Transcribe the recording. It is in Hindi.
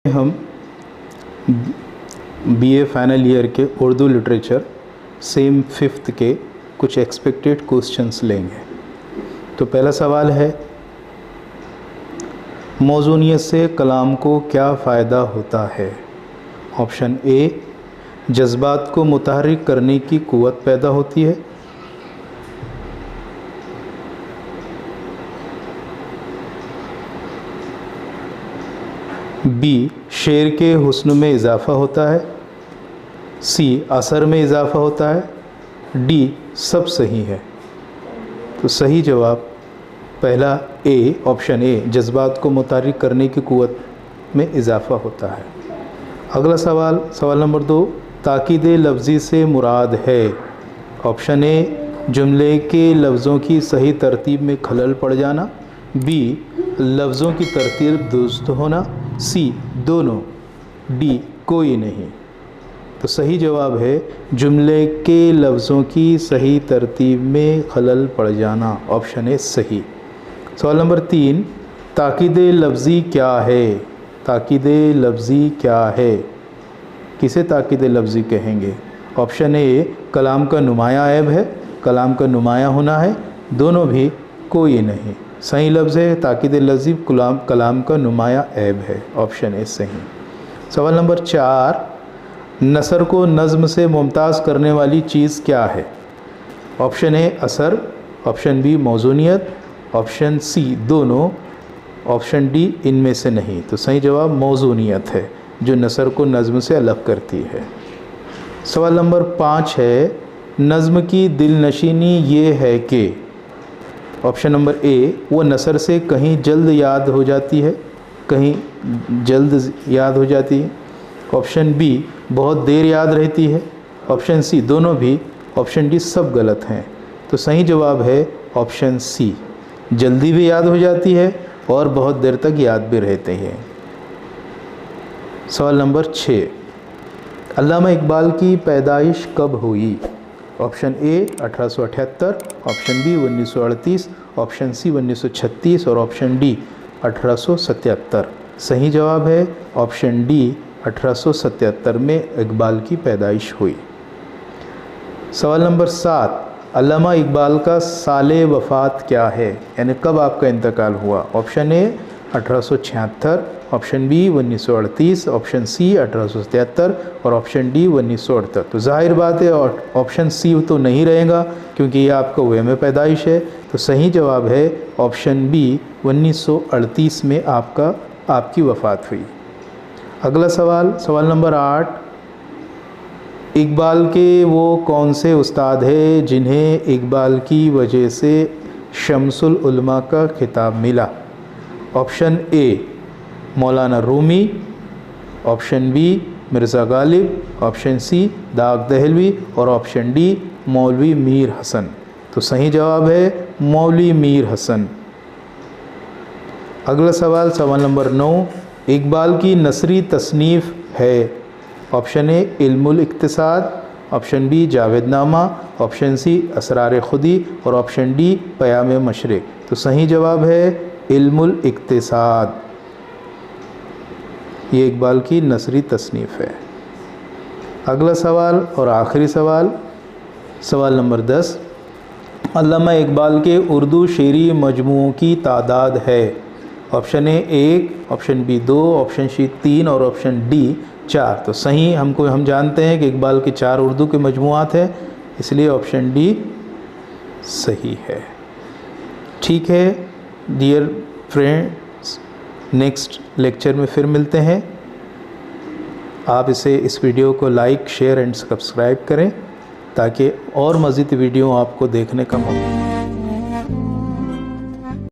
हम बीए फाइनल ईयर के उर्दू लिटरेचर सेम 5th के कुछ एक्सपेक्टेड क्वेश्चंस लेंगे। तो पहला सवाल है, मौजूनियत से कलाम को क्या फ़ायदा होता है। ऑप्शन ए, जज्बात को मुतहर्रिक करने की क़ुव्वत पैदा होती है। बी, शेर के हुस्न में इजाफ़ा होता है। सी, असर में इजाफ़ा होता है। डी, सब सही है। तो सही जवाब पहला ए, ऑप्शन ए, जज्बात को मुतहर्रिक करने की क़ुव्वत में इजाफ़ा होता है। अगला सवाल, सवाल नंबर 2, ताकीद लफ्ज़ी से मुराद है। ऑप्शन ए, जुमले के लफ्ज़ों की सही तरतीब में खलल पड़ जाना। बी, लफ्ज़ों की तरतीब दुरुस्त होना। सी, दोनों। डी, कोई नहीं। तो सही जवाब है जुमले के लफ्ज़ों की सही तरतीब में खलल पड़ जाना। ऑप्शन ए सही। सवाल नंबर 3, ताकीद लफ्ज़ी क्या है। ताकीद लफ्ज़ी क्या है, किसे ताकीद लफ्ज़ी कहेंगे। ऑप्शन ए, कलाम का नुमाया ऐब है, कलाम का नुमाया होना है। दोनों भी कोई नहीं। सही लफ्ज़ है ताकीद लफ्ज़ी कलाम का नुमाया ऐब है। ऑप्शन ए सही। सवाल नंबर 4, नसर को नज़्म से मुमताज़ करने वाली चीज़ क्या है। ऑप्शन ए असर, ऑप्शन बी मौजूनियत, ऑप्शन सी दोनों, ऑप्शन डी इनमें से नहीं। तो सही जवाब मौजूनियत है, जो नसर को नज़्म से अलग करती है। सवाल नंबर 5 है, नज़्म की दिलनशीनी ये है कि। ऑप्शन नंबर ए, वो नसर से कहीं जल्द याद हो जाती है, कहीं जल्द याद हो जाती है। ऑप्शन बी, बहुत देर याद रहती है। ऑप्शन सी दोनों भी। ऑप्शन डी सब गलत हैं। तो सही जवाब है ऑप्शन सी, जल्दी भी याद हो जाती है और बहुत देर तक याद भी रहते हैं। सवाल नंबर 6, अल्लामा इकबाल की पैदाइश कब हुई। Option A 1878, option B 1938, option C 1936 और ऑप्शन डी 1877। सही जवाब है ऑप्शन डी, 1877 में इकबाल की पैदाइश हुई। सवाल नंबर 7, अल्लामा इकबाल का साले वफ़ात क्या है, यानी कब आपका इंतकाल हुआ। Option A 1876, option B 1938, option C 1877 और ऑप्शन डी 1978। तो जाहिर बात है ऑप्शन सी तो नहीं रहेगा क्योंकि ये आपका वे में पैदाइश है। तो सही जवाब है ऑप्शन बी, 1938 में आपकी वफ़ात हुई। अगला सवाल, सवाल नंबर 8, इकबाल के वो कौन से उस्ताद हैं जिन्हें इकबाल की वजह से शम्सुल उलमा का खिताब मिला। Option A Maulana Rumi, option B Mirza Ghalib, option C Dagh Dehlvi और ऑप्शन डी मौलवी मीर हसन। तो सही जवाब है मौलवी मीर हसन। अगला सवाल, सवाल नंबर 9, इकबाल की नसरी तसनीफ़ है। Option A Ilmul Iqtisad, option B Javednama, option C Asrar Khudi और ऑप्शन डी पयाम मशरिक। तो सही जवाब है इल्मुल इक्तिसाद, ये इकबाल की नसरी तसनीफ़ है। अगला सवाल और आखिरी सवाल, सवाल नंबर 10, अल्लामा इकबाल के उर्दू शेरी मजमूओं की तादाद है। Option A 1, option B 2, option C 3 और ऑप्शन डी 4। तो सही हम जानते हैं कि इकबाल के 4 उर्दू के मजमूआत हैं, इसलिए ऑप्शन डी सही है। ठीक है डियर फ्रेंड्स, नेक्स्ट लेक्चर में फिर मिलते हैं। आप इस वीडियो को लाइक, शेयर एंड सब्सक्राइब करें ताकि और मज़ीद वीडियो आपको देखने का मौका